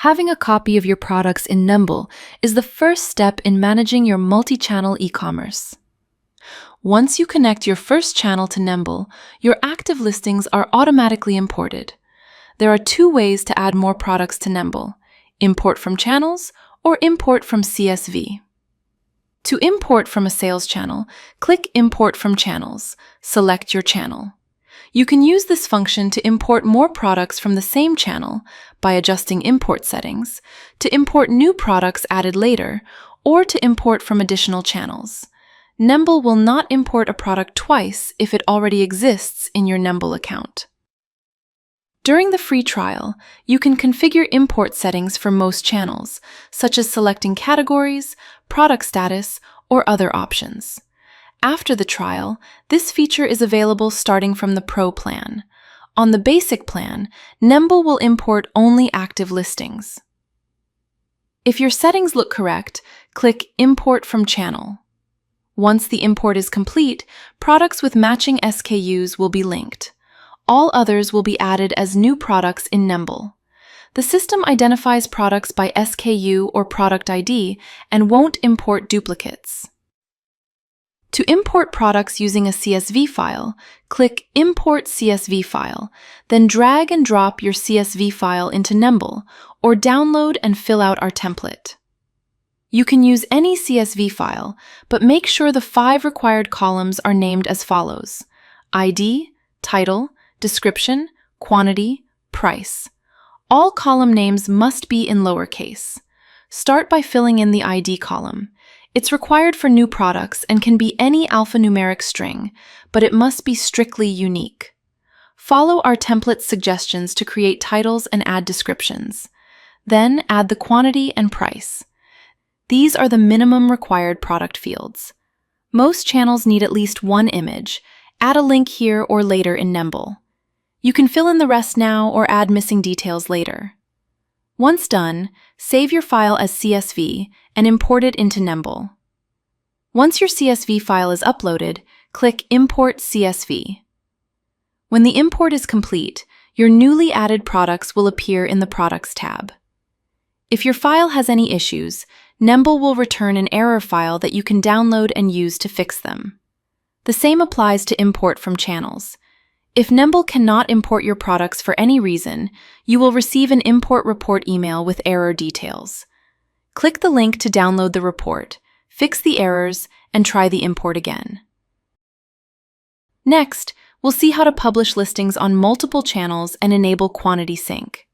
Having a copy of your products in Nembol is the first step in managing your multi-channel e-commerce. Once you connect your first channel to Nembol, your active listings are automatically imported. There are two ways to add more products to Nembol: import from channels or import from CSV. To import from a sales channel, click Import from Channels. Select your channel. You can use this function to import more products from the same channel by adjusting import settings, to import new products added later, or to import from additional channels. Nembol will not import a product twice if it already exists in your Nembol account. During the free trial, you can configure import settings for most channels, such as selecting categories, product status, or other options. After the trial, this feature is available starting from the Pro plan. On the Basic plan, Nembol will import only active listings. If your settings look correct, click Import from Channel. Once the import is complete, products with matching SKUs will be linked. All others will be added as new products in Nembol. The system identifies products by SKU or product ID and won't import duplicates. To import products using a CSV file, click Import CSV File, then drag and drop your CSV file into Nembol, or download and fill out our template. You can use any CSV file, but make sure the 5 required columns are named as follows: ID, title, description, quantity, price. All column names must be in lowercase. Start by filling in the ID column. It's required for new products and can be any alphanumeric string, but it must be strictly unique. Follow our template suggestions to create titles and add descriptions. Then add the quantity and price. These are the minimum required product fields. Most channels need at least one image. Add a link here or later in Nembol. You can fill in the rest now or add missing details later. Once done, save your file as CSV and import it into Nembol. Once your CSV file is uploaded, click Import CSV. When the import is complete, your newly added products will appear in the Products tab. If your file has any issues, Nembol will return an error file that you can download and use to fix them. The same applies to import from channels. If Nembol cannot import your products for any reason, you will receive an import report email with error details. Click the link to download the report, fix the errors, and try the import again. Next, we'll see how to publish listings on multiple channels and enable quantity sync.